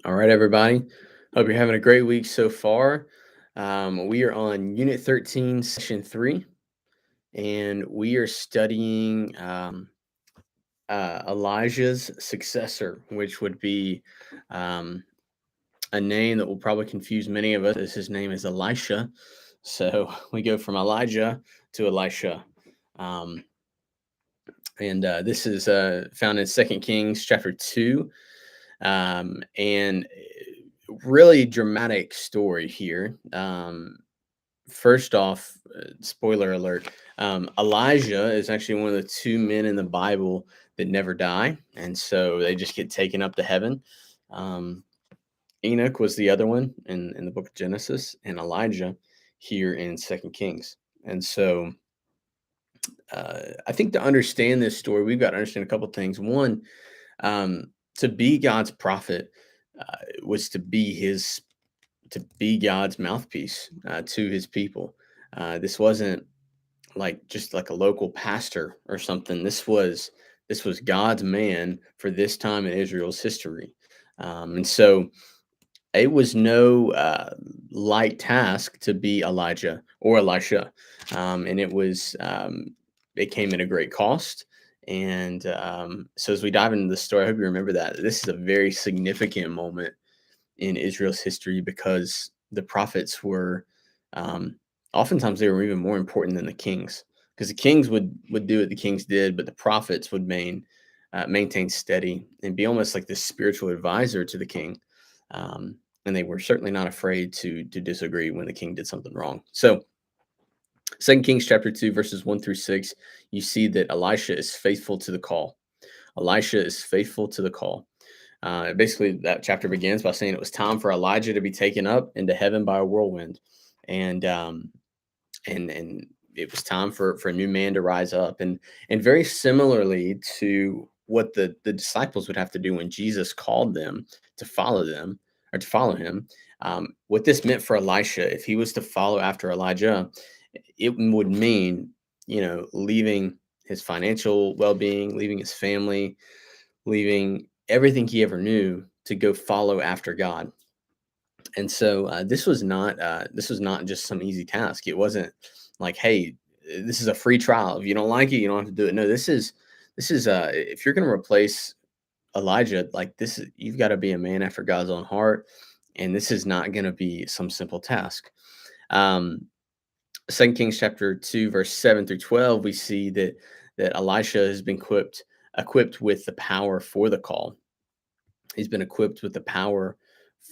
All right, everybody. Hope you're having a great week so far. We are on Unit 13, Session 3, and we are studying Elijah's successor, which would be um, a name that will probably confuse many of us, as his name is Elisha. So we go from Elijah to Elisha. Um, and this is found in Second Kings chapter 2. And really dramatic story here. First off, spoiler alert, Elijah is actually one of the two men in the Bible that never die. And so they just get taken up to heaven. Um, Enoch was the other one in the book of Genesis, and Elijah here in Second Kings. And so I think to understand this story, we've got to understand a couple things. One, to be God's prophet was to be God's mouthpiece to His people. This wasn't like just like a local pastor or something. This was God's man for this time in Israel's history, and so it was no light task to be Elijah or Elisha, and it came at a great cost. And so, as we dive into the story, I hope you remember that this is a very significant moment in Israel's history because the prophets were um, oftentimes they were even more important than the kings, because the kings would do what the kings did, but the prophets would maintain steady and be almost like this spiritual advisor to the king. Um, and they were certainly not afraid to disagree when the king did something wrong. So, Second Kings chapter 2, verses 1 through 6, you see that Elisha is faithful to the call. Elisha is faithful to the call. Basically, that chapter begins by saying it was time for Elijah to be taken up into heaven by a whirlwind, and and it was time for a new man to rise up, and very similarly to what the disciples would have to do when Jesus called them to follow him. What this meant for Elisha, if he was to follow after Elijah, it would mean leaving his financial well-being, leaving his family, leaving everything he ever knew to go follow after God. And so this was not just some easy task. It wasn't like, hey, this is a free trial. If you don't like it, you don't have to do it. No, this is if you're going to replace Elijah, like you've got to be a man after God's own heart, and this is not going to be some simple task. Um, Second Kings chapter 2, verse 7 through 12, we see that Elisha has been equipped with the power for the call. He's been equipped with the power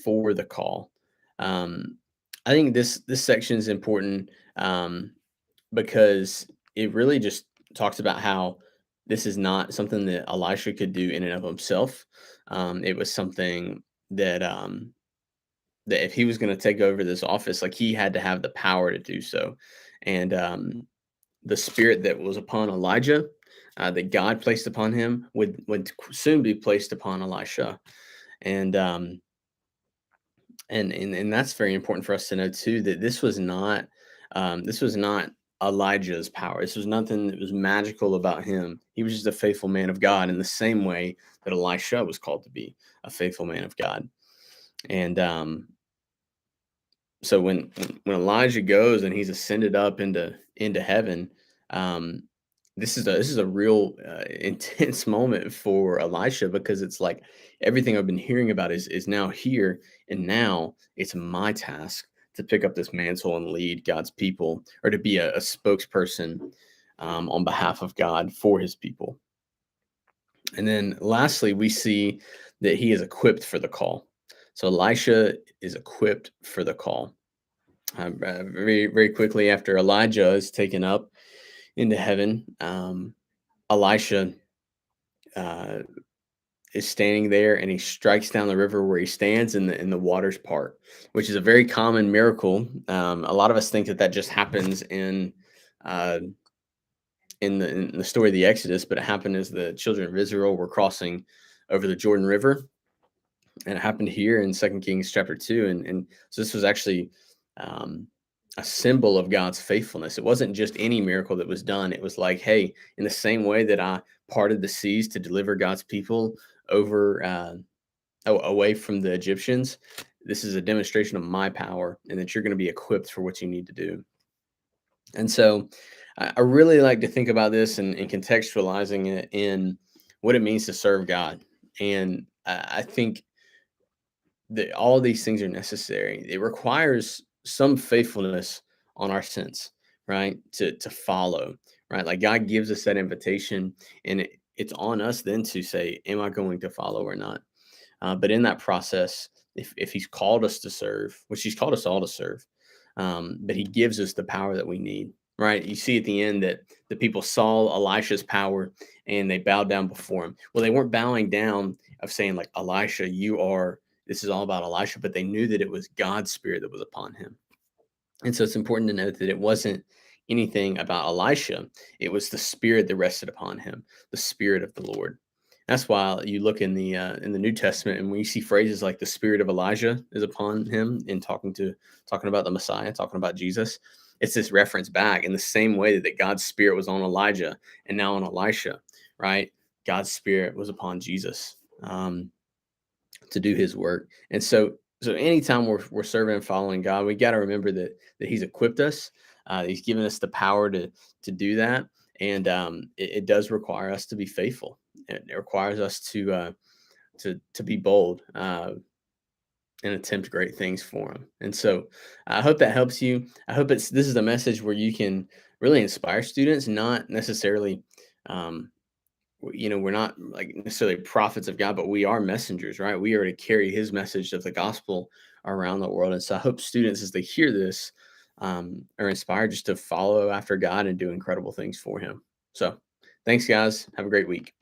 for the call. Um, I think this section is important because it really just talks about how this is not something that Elisha could do in and of himself. It was something that if he was going to take over this office, like he had to have the power to do so. And the spirit that was upon Elijah, that God placed upon him, would soon be placed upon Elisha. And and that's very important for us to know too, that this was not Elijah's power. This was nothing that was magical about him. He was just a faithful man of God in the same way that Elisha was called to be a faithful man of God. And so when Elijah goes and he's ascended up into heaven, um, this is a real intense moment for Elisha, because it's like everything I've been hearing about is now here, and now it's my task to pick up this mantle and lead God's people, or to be a spokesperson on behalf of God for His people. And then lastly, we see that he is equipped for the call. So Elisha is equipped for the call. Very, very quickly after Elijah is taken up into heaven, Elisha uh, is standing there, and he strikes down the river where he stands, and the waters part, which is a very common miracle. A lot of us think that just happens uh, in the story of the Exodus, but it happened as the children of Israel were crossing over the Jordan River, and it happened here in Second Kings chapter 2. And so this was actually um, a symbol of God's faithfulness. It wasn't just any miracle that was done. It was like, hey, in the same way that I parted the seas to deliver God's people over away from the Egyptians. This is a demonstration of my power, and that you're going to be equipped for what you need to do. And so I really like to think about this and contextualizing it in what it means to serve God. And I think that all these things are necessary. It requires some faithfulness on our sense, right? To follow, right? Like God gives us that invitation, and it's on us then to say, am I going to follow or not? But in that process, if he's called us to serve, which he's called us all to serve, but he gives us the power that we need, right? You see at the end that the people saw Elisha's power and they bowed down before him. Well, they weren't bowing down of saying like, Elisha, this is all about Elisha, but they knew that it was God's spirit that was upon him. And so it's important to note that it wasn't anything about Elisha. It was the spirit that rested upon him, the spirit of the Lord. That's why you look in the New Testament, and when you see phrases like the spirit of Elijah is upon him in talking about the Messiah, talking about Jesus, it's this reference back in the same way that God's spirit was on Elijah and now on Elisha, right? God's spirit was upon Jesus. To do his work. And so anytime we're serving and following God, we got to remember that he's equipped us. He's given us the power to do that. And it does require us to be faithful. It requires us to be bold and attempt great things for him. And so I hope that helps you. I hope this is a message where you can really inspire students, not necessarily we're not like necessarily prophets of God, but we are messengers, right? We are to carry his message of the gospel around the world. And so I hope students, as they hear this, are inspired just to follow after God and do incredible things for him. So thanks, guys. Have a great week.